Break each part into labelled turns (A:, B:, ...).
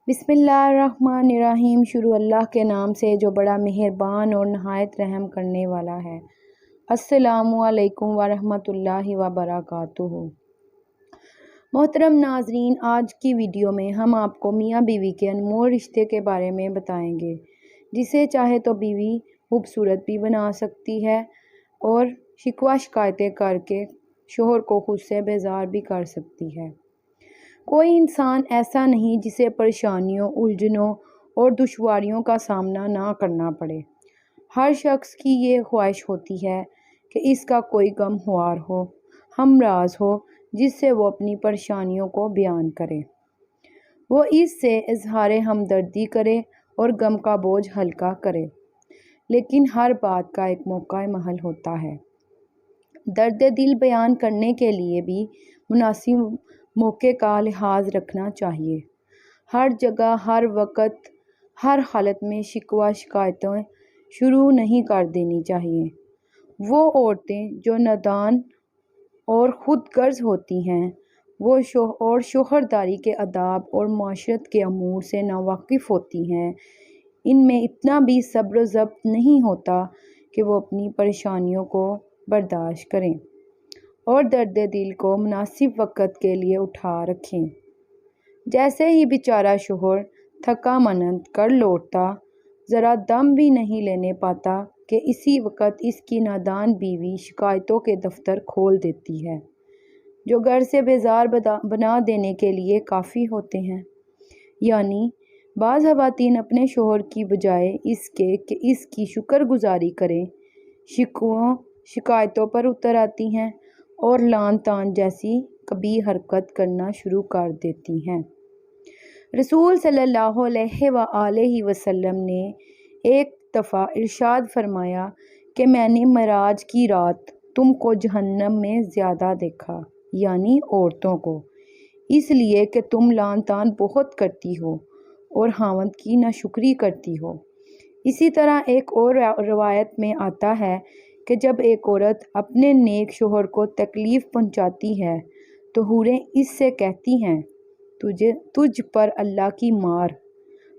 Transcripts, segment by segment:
A: بسم اللہ الرحمن الرحیم۔ شروع اللہ کے نام سے جو بڑا مہربان اور نہایت رحم کرنے والا ہے۔ السلام علیکم ورحمۃ اللہ وبرکاتہ۔ محترم ناظرین، آج کی ویڈیو میں ہم آپ کو میاں بیوی کے انمول رشتے کے بارے میں بتائیں گے، جسے چاہے تو بیوی خوبصورت بھی بنا سکتی ہے اور شکوہ شکایتیں کر کے شوہر کو خود سے بیزار بھی کر سکتی ہے۔ کوئی انسان ایسا نہیں جسے پریشانیوں، الجھنوں اور دشواریوں کا سامنا نہ کرنا پڑے۔ ہر شخص کی یہ خواہش ہوتی ہے کہ اس کا کوئی غم خوار ہو، ہمراز ہو، جس سے وہ اپنی پریشانیوں کو بیان کرے، وہ اس سے اظہار ہمدردی کرے اور غم کا بوجھ ہلکا کرے۔ لیکن ہر بات کا ایک موقع محل ہوتا ہے۔ درد دل بیان کرنے کے لیے بھی مناسب موقع کا لحاظ رکھنا چاہیے۔ ہر جگہ، ہر وقت، ہر حالت میں شکوہ شکایتیں شروع نہیں کر دینی چاہیے۔ وہ عورتیں جو نادان اور خود غرض ہوتی ہیں اور شوہرداری کے آداب اور معاشرت کے امور سے ناواقف ہوتی ہیں، ان میں اتنا بھی صبر و ضبط نہیں ہوتا کہ وہ اپنی پریشانیوں کو برداشت کریں اور درد دل کو مناسب وقت کے لیے اٹھا رکھیں۔ جیسے ہی بیچارہ شوہر تھکا مانند کر لوٹتا، ذرا دم بھی نہیں لینے پاتا کہ اسی وقت اس کی نادان بیوی شکایتوں کے دفتر کھول دیتی ہے، جو گھر سے بیزار بنا دینے کے لیے کافی ہوتے ہیں۔ یعنی بعض خواتین اپنے شوہر کی بجائے اس کے کہ اس کی شکر گزاری کریں، شکووں شکایتوں پر اتر آتی ہیں اور لعن طعن جیسی قبیح حرکت کرنا شروع کر دیتی ہیں۔ رسول صلی اللہ علیہ وآلہ وسلم نے ایک دفعہ ارشاد فرمایا کہ میں نے معراج کی رات تم کو جہنم میں زیادہ دیکھا، یعنی عورتوں کو، اس لیے کہ تم لعن طعن بہت کرتی ہو اور خاوند کی ناشکری کرتی ہو۔ اسی طرح ایک اور روایت میں آتا ہے کہ جب ایک عورت اپنے نیک شوہر کو تکلیف پہنچاتی ہے تو حوریں اس سے کہتی ہیں، تجھ پر اللہ کی مار،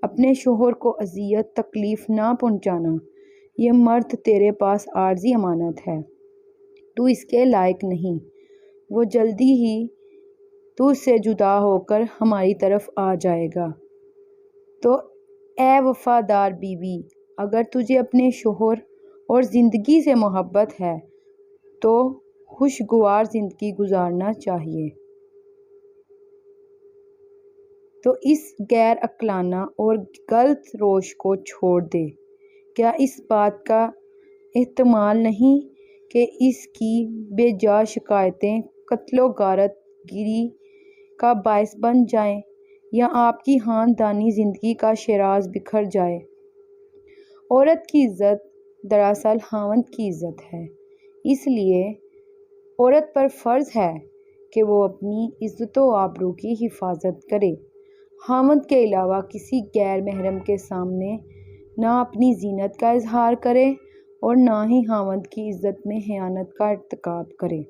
A: اپنے شوہر کو اذیت تکلیف نہ پہنچانا، یہ مرد تیرے پاس عارضی امانت ہے، تو اس کے لائق نہیں، وہ جلدی ہی تجھ سے جدا ہو کر ہماری طرف آ جائے گا۔ تو اے وفادار بیوی، اگر تجھے اپنے شوہر اور زندگی سے محبت ہے تو خوشگوار زندگی گزارنا چاہیے۔ تو اس غیر عقلانہ اور غلط روش کو چھوڑ دے۔ کیا اس بات کا احتمال نہیں کہ اس کی بے جا شکایتیں قتل و غارت گری کا باعث بن جائیں یا آپ کی خاندانی زندگی کا شیراز بکھر جائے؟ عورت کی عزت دراصل خاوند کی عزت ہے، اس لیے عورت پر فرض ہے کہ وہ اپنی عزت و آبرو کی حفاظت کرے۔ خاوند کے علاوہ کسی غیر محرم کے سامنے نہ اپنی زینت کا اظہار کرے اور نہ ہی خاوند کی عزت میں خیانت کا ارتکاب کرے۔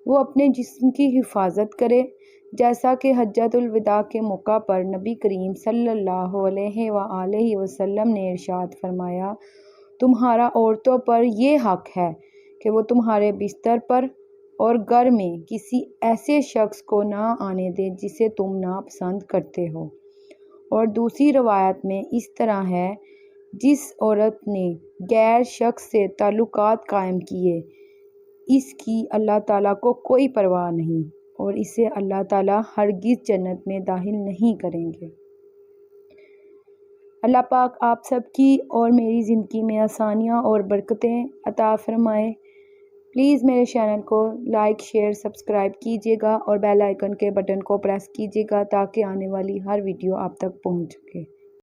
A: وہ اپنے جسم کی حفاظت کرے، جیسا کہ حجۃ الوداع کے موقع پر نبی کریم صلی اللہ علیہ وآلہ وسلم نے ارشاد فرمایا، تمہارا عورتوں پر یہ حق ہے کہ وہ تمہارے بستر پر اور گھر میں کسی ایسے شخص کو نہ آنے دیں جسے تم ناپسند کرتے ہو۔ اور دوسری روایت میں اس طرح ہے، جس عورت نے غیر شخص سے تعلقات قائم کیے، اس کی اللہ تعالیٰ کو کوئی پرواہ نہیں اور اسے اللہ تعالیٰ ہرگز جنت میں داخل نہیں کریں گے۔ اللہ پاک آپ سب کی اور میری زندگی میں آسانیاں اور برکتیں عطا فرمائے۔ پلیز میرے چینل کو لائک، شیئر، سبسکرائب کیجیے گا اور بیل آئیکن کے بٹن کو پریس کیجیے گا تاکہ آنے والی ہر ویڈیو آپ تک پہنچ سکے۔